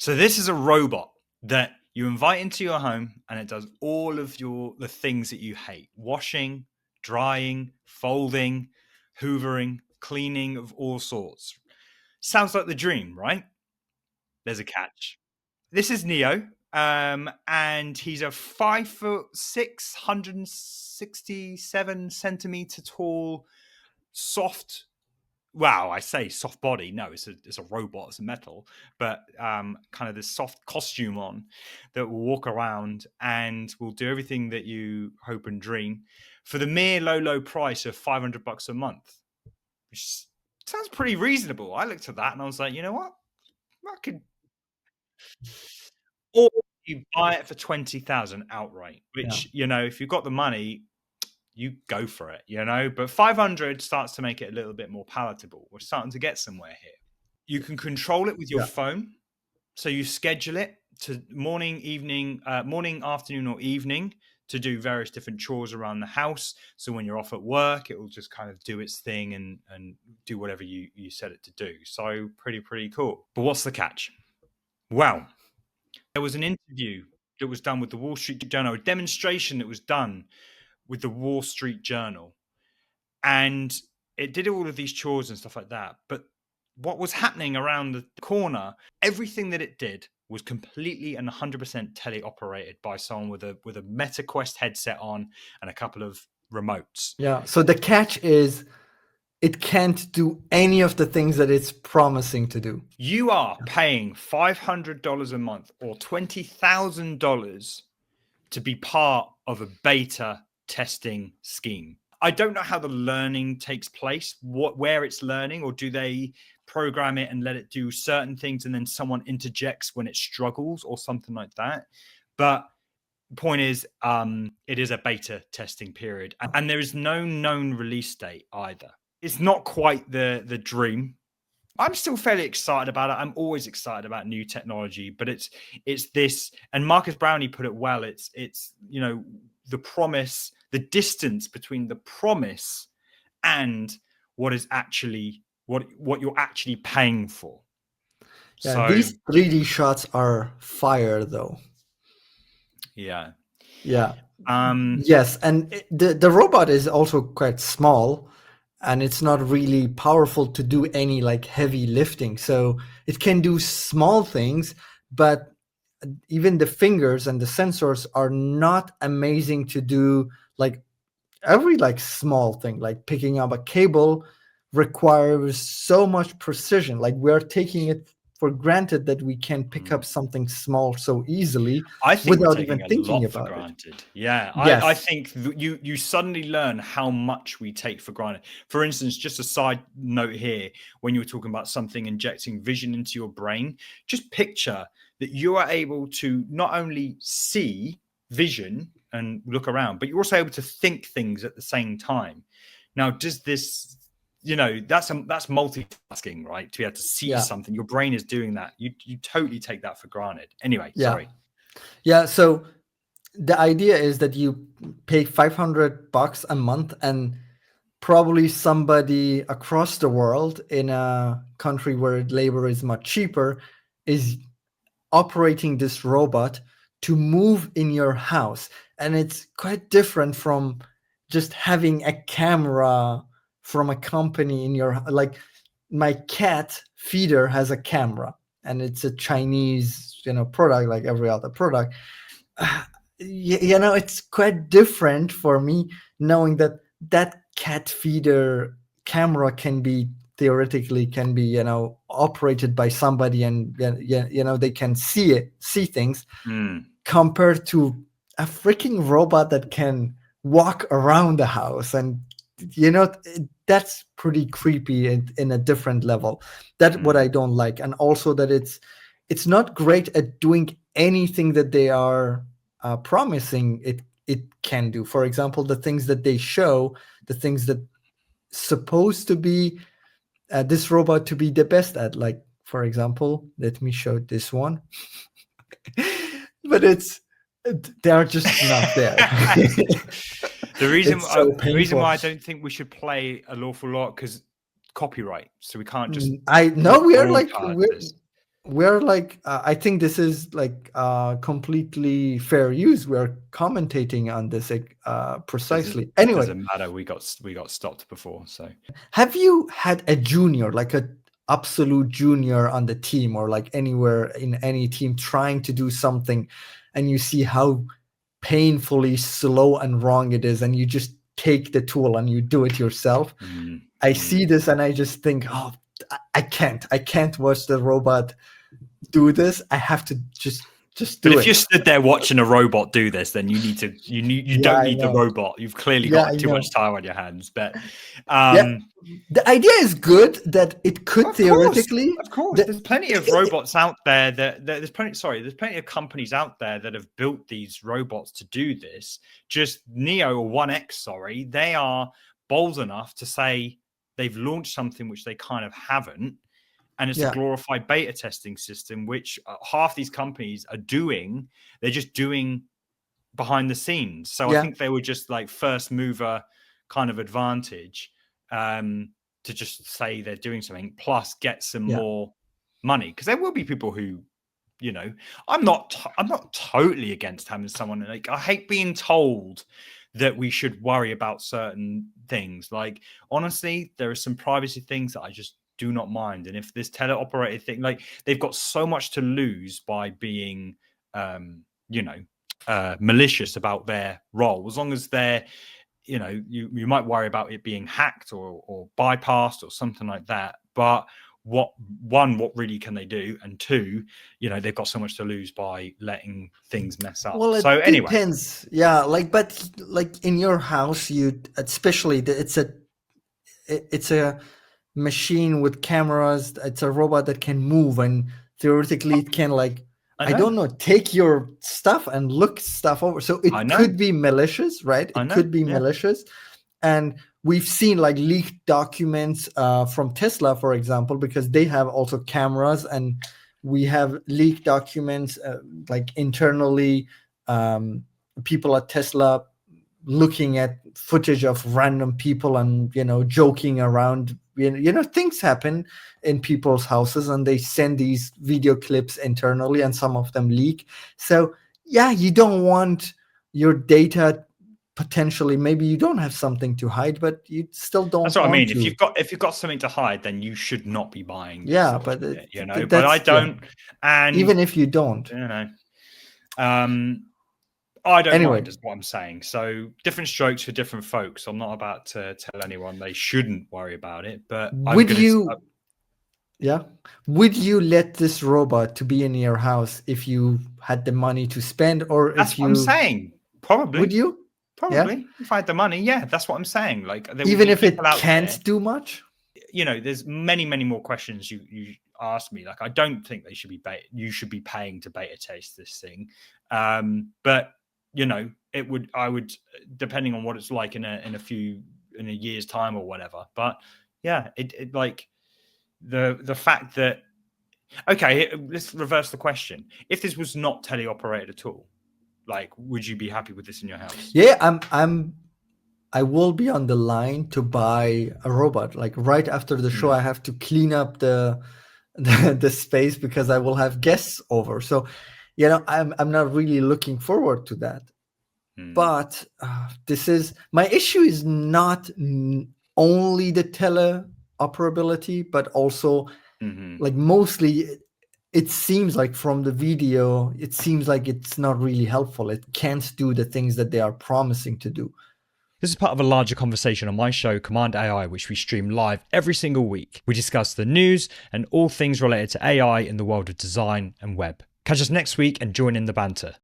So this is a robot that you invite into your home, and it does all of the things that you hate: washing, drying, folding, hoovering, cleaning of all sorts. Sounds like the dream, right? There's a catch. This is Neo, and he's a 5'6", 167 centimeter tall, soft. Wow, I say soft body. No, it's a robot. It's a metal, but kind of this soft costume on that will walk around and will do everything that you hope and dream for the mere low price of $500 a month, which sounds pretty reasonable. I looked at that and I was like, you know what, I could. Or you buy it for 20,000 outright, which if you've got the money, you go for it, But 500 starts to make it a little bit more palatable. We're starting to get somewhere here. You can control it with your phone. So you schedule it to morning, afternoon, or evening to do various different chores around the house. So when you're off at work, it will just kind of do its thing and do whatever you set it to do. So pretty cool. But what's the catch? Well, there was an interview that was done with the Wall Street Journal, a demonstration that was done with the Wall Street Journal, and it did all of these chores and stuff like that. But what was happening around the corner, everything that it did was completely and 100% tele-operated by someone with a Meta Quest headset on and a couple of remotes. Yeah. So the catch is it can't do any of the things that it's promising to do. You are paying $500 a month or $20,000 to be part of a beta testing scheme. I don't know how the learning takes place, where it's learning, or do they program it and let it do certain things and then someone interjects when it struggles or something like that. But the point is, it is a beta testing period, and there is no known release date either. It's not quite the dream. I'm still fairly excited about it. I'm always excited about new technology, but it's this, and Marcus Browne put it well. It's the promise, the distance between the promise and what is actually what you're actually paying for. Yeah, so these 3D shots are fire, though. Yeah. Yes, and the robot is also quite small, and it's not really powerful to do any like heavy lifting. So it can do small things, but even the fingers and the sensors are not amazing to do like every like small thing, like picking up a cable requires so much precision. Like we're taking it for granted that we can pick up something small so easily. I think without we're taking even thinking a lot about for granted. It. Yeah, yes. I think you suddenly learn how much we take for granted. For instance, just a side note here, when you were talking about something injecting vision into your brain, just picture that you are able to not only see vision and look around, but you're also able to think things at the same time. Now, does this... that's multitasking, right? To be able to see something, your brain is doing that. You totally take that for granted. Anyway, sorry. Yeah. So the idea is that you pay $500 a month, and probably somebody across the world in a country where labor is much cheaper is operating this robot to move in your house. And it's quite different from just having a camera from a company in your, like my cat feeder has a camera, and it's a Chinese product like every other product. It's quite different for me knowing that cat feeder camera theoretically can be operated by somebody, and they can see things compared to a freaking robot that can walk around the house. And that's pretty creepy in a different level. That's what I don't like. And also that it's not great at doing anything that they are promising it can do. For example, the things that they show, the things that supposed to be this robot to be the best at, like, for example, let me show this one. But they're just not there. The reason why I don't think we should play an awful lot, because copyright, so we can't just. I know we're we're like I think this is like completely fair use. We're commentating on this Doesn't precisely. Anyway, doesn't matter. We got stopped before. So have you had a junior, like a absolute junior on the team or like anywhere in any team trying to do something and you see how painfully slow and wrong it is and you just take the tool and you do it yourself? mm, I mm. see this and I just think, oh, I can't watch the robot do this. I have to just But do if you're it. stood there watching a robot do this, then you Yeah, don't I need the know. robot. You've clearly Yeah, I got too know. much time on your hands. But Yeah, um, the idea is good that it could of course, theoretically. of course, The, there's plenty of robots out there there's plenty. Sorry, there's plenty of companies out there that have built these robots to do this. Just Neo or One X, sorry, they are bold enough to say they've launched something which they kind of haven't, and it's a yeah, glorified beta testing system, which half these companies are doing. They're just doing behind the scenes. So I yeah, think they were just like first mover kind of advantage, to just say they're doing something, plus get some yeah. more money. Because there will be people who, you know, I'm not totally against having someone, like, I hate being told that we should worry about certain things. Like, honestly, there are some privacy things that I just do not mind. And if this teleoperated thing, like, they've got so much to lose by being, you know, malicious about their role. As long as they're, you might worry about it being hacked or bypassed or something like that. But what really can they do? And two, they've got so much to lose by letting things mess up. Well, So it anyway. depends. Yeah, like, but like in your house, you especially it's a machine with cameras. It's a robot that can move, and theoretically, it can, like, I I know. don't know, take your stuff and look stuff over. So I it know. could be malicious, right? I It know. could be Yeah. malicious, and we've seen like leaked documents from Tesla, for example, because they have also cameras, and we have leaked documents like internally. Um, People at Tesla looking at footage of random people and joking around. Things happen in people's houses and they send these video clips internally and some of them leak. So yeah, you don't want your data, potentially, maybe you don't have something to hide, but you still That's don't what I want mean. If to. you've got something to hide, then you should not be buying this Yeah, sort of but shit. But I that's, yeah, don't, and even if you don't. you know, um, I don't Anyway, mind, is what I'm saying. So different strokes for different folks. I'm not about to tell anyone they shouldn't worry about it, but I'm would gonna. you yeah, would you let this robot to be in your house if you had the money to spend, or That's if what I'm you saying. would Probably, you? Yeah, probably. If I had the money, yeah, that's what I'm saying. Like, there will even be if people it out there. can't do much. There's many, many more questions you ask me. Like, I don't think they should be you should be paying to beta test this thing. But I would, depending on what it's like in a year's time or whatever. But yeah, it like the fact that, okay, let's reverse the question. If this was not teleoperated at all, like, would you be happy with this in your house? Yeah, I will be on the line to buy a robot. Like right after the show, Mm, I have to clean up the space because I will have guests over. So, I'm not really looking forward to that. mm, But this is my issue is not only the teleoperability, but also, mm-hmm. like, mostly it seems like from the video, it seems like it's not really helpful. It can't do the things that they are promising to do. This is part of a larger conversation on my show, Cmd+AI, which we stream live every single week. We discuss the news and all things related to AI in the world of design and web. Catch us next week and join in the banter.